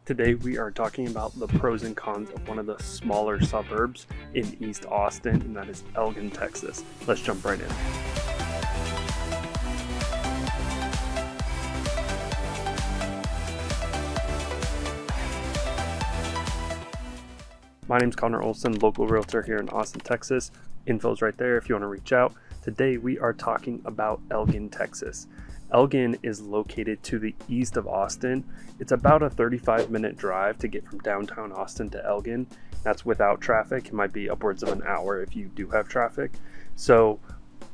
Today we are talking about the pros and cons of one of the smaller suburbs in East Austin, and that is Elgin, Texas. Let's jump right in. My name's Connor Olson, local realtor here in Austin, Texas. Info's right there if you want to reach out. Today we are talking about Elgin, Texas. Elgin is located to the east of Austin. It's about a 35-minute drive to get from downtown Austin to Elgin. That's without traffic. It might be upwards of an hour if you do have traffic. So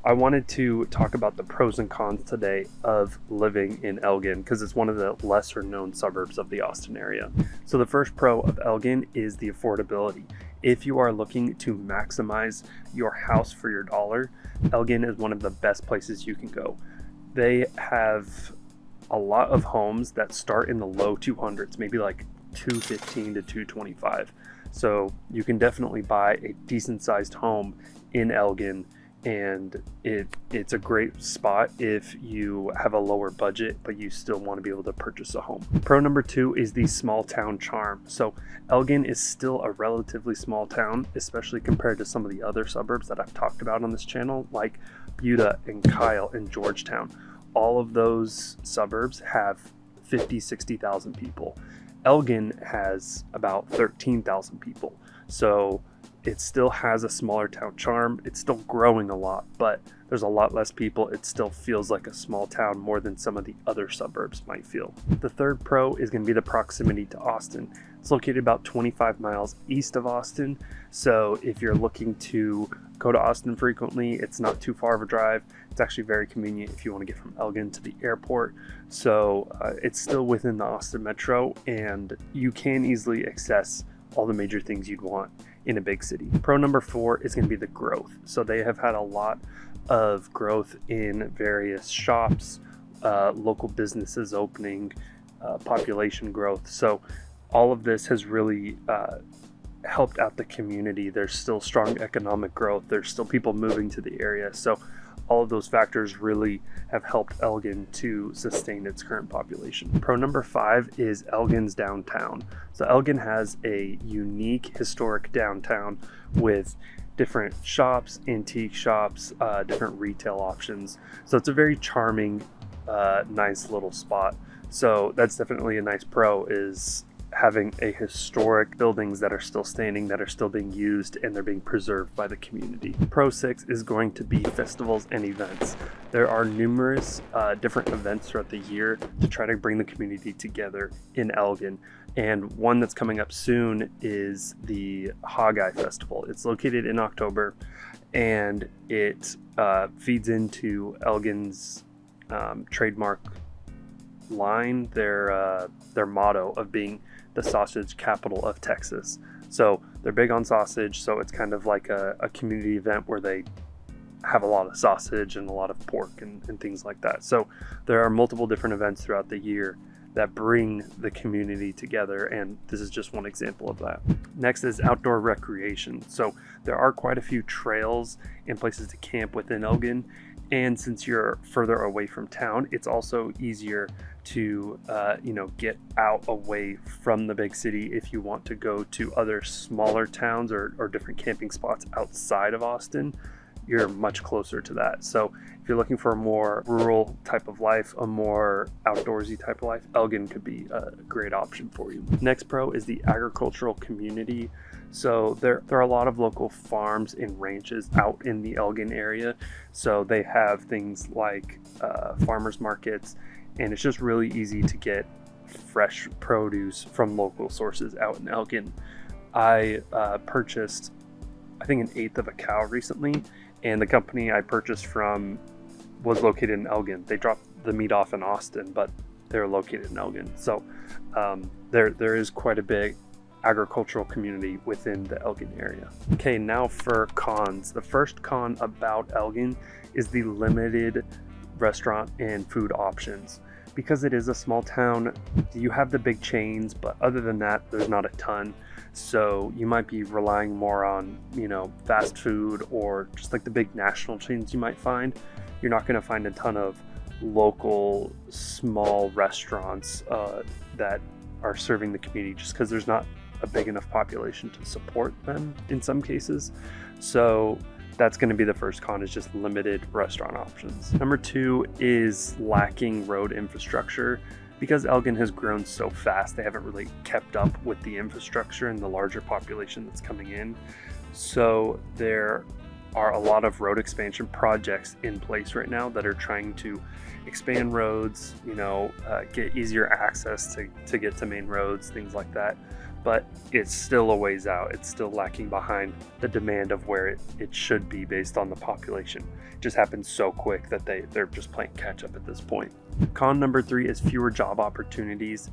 I wanted to talk about the pros and cons today of living in Elgin because it's one of the lesser known suburbs of the Austin area. So the first pro of Elgin is the affordability. If you are looking to maximize your house for your dollar, Elgin is one of the best places you can go. They have a lot of homes that start in the low 200s, maybe like 215 to 225. So you can definitely buy a decent sized home in Elgin, and it's a great spot if you have a lower budget but you still want to be able to purchase a home. Pro number 2 is the small town charm. So Elgin is still a relatively small town, especially compared to some of the other suburbs that I've talked about on this channel, like Buda and Kyle and Georgetown. All of those suburbs have 50,000-60,000 people. Elgin has about 13,000 people. So it still has a smaller town charm. It's still growing a lot, but there's a lot less people. It still feels like a small town more than some of the other suburbs might feel. The third pro is going to be the proximity to Austin. It's located about 25 miles east of Austin. So if you're looking to go to Austin frequently, it's not too far of a drive. It's actually very convenient if you want to get from Elgin to the airport. So it's still within the Austin metro, and you can easily access all the major things you'd want in a big city. Pro number 4 is going to be the growth. So they have had a lot of growth in various shops, local businesses opening, population growth. So all of this has really helped out the community. There's still strong economic growth. There's still people moving to the area. So all of those factors really have helped Elgin to sustain its current population. Pro number 5 is Elgin's downtown. So Elgin has a unique historic downtown with different shops, antique shops, different retail options. So it's a very charming, nice little spot. So that's definitely a nice pro, is having a historic buildings that are still standing, that are still being used, and they're being preserved by the community. Pro 6 is going to be festivals and events. There are numerous different events throughout the year to try to bring the community together in Elgin. And one that's coming up soon is the Hog-Eye Festival. It's located in October, and it feeds into Elgin's trademark line, their motto of being the sausage capital of Texas. So they're big on sausage, so it's kind of like a community event where they have a lot of sausage and a lot of pork and things like that. So there are multiple different events throughout the year that bring the community together, and this is just one example of that. Next is outdoor recreation. So there are quite a few trails and places to camp within Elgin, and since you're further away from town, it's also easier to get out away from the big city if you want to go to other smaller towns or different camping spots outside of Austin. You're much closer to that. So if you're looking for a more rural type of life, a more outdoorsy type of life, Elgin could be a great option for you. Next pro is the agricultural community. So there are a lot of local farms and ranches out in the Elgin area. So they have things like farmers markets, and it's just really easy to get fresh produce from local sources out in Elgin. I purchased, I think, 1/8 of a cow recently, and the company I purchased from was located in Elgin. They dropped the meat off in Austin, but they're located in Elgin. So there is quite a big agricultural community within the Elgin area. Okay, now for cons. The first con about Elgin is the limited restaurant and food options. Because it is a small town, you have the big chains, but other than that, there's not a ton. So you might be relying more on, fast food or just like the big national chains you might find. You're not going to find a ton of local small restaurants that are serving the community, just because there's not a big enough population to support them in some cases. So that's going to be the first con, is just limited restaurant options. Number 2 is lacking road infrastructure. Because Elgin has grown so fast, they haven't really kept up with the infrastructure and the larger population that's coming in. So there are a lot of road expansion projects in place right now that are trying to expand roads, get easier access to get to main roads, things like that. But it's still a ways out. It's still lacking behind the demand of where it should be based on the population. It just happens so quick that they're just playing catch up at this point. Con number 3 is fewer job opportunities.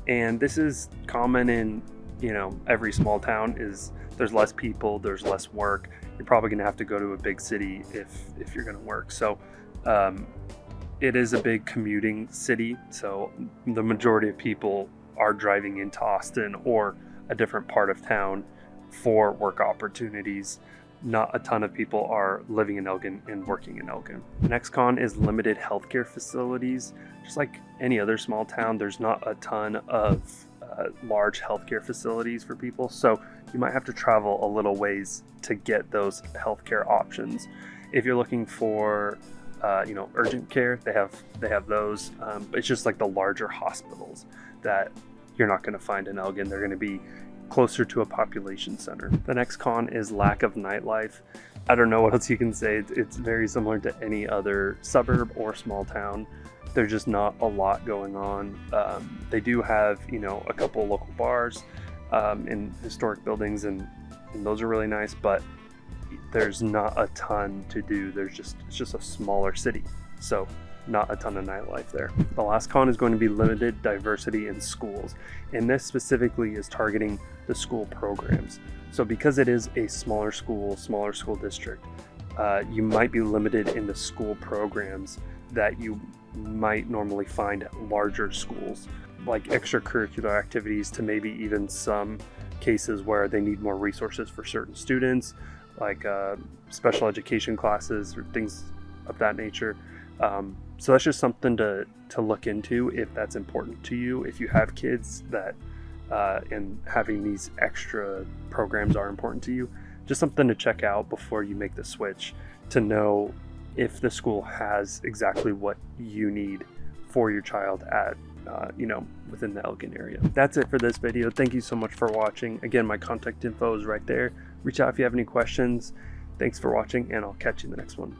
And this is common in, every small town. Is there's less people, there's less work. You're probably gonna have to go to a big city if you're gonna work. So it is a big commuting city. So the majority of people are driving into Austin or a different part of town for work opportunities. Not a ton of people are living in Elgin and working in Elgin. Next con is limited healthcare facilities. Just like any other small town, there's not a ton of large healthcare facilities for people. So you might have to travel a little ways to get those healthcare options. If you're looking for urgent care, they have those. But it's just like the larger hospitals that you're not going to find in Elgin. They're going to be closer to a population center. The next con is lack of nightlife. I don't know what else you can say. It's very similar to any other suburb or small town. There's just not a lot going on. They do have, a couple local bars in historic buildings, and those are really nice, but there's not a ton to do. It's just a smaller city. So not a ton of nightlife there. The last con is going to be limited diversity in schools. And this specifically is targeting the school programs. So because it is a smaller school district, you might be limited in the school programs that you might normally find at larger schools, like extracurricular activities, to maybe even some cases where they need more resources for certain students, like special education classes or things of that nature. So that's just something to look into if that's important to you. If you have kids that and having these extra programs are important to you, just something to check out before you make the switch, to know if the school has exactly what you need for your child at within the Elgin area. That's it for this video. Thank you so much for watching. Again, my contact info is right there. Reach out if you have any questions. Thanks for watching, and I'll catch you in the next one.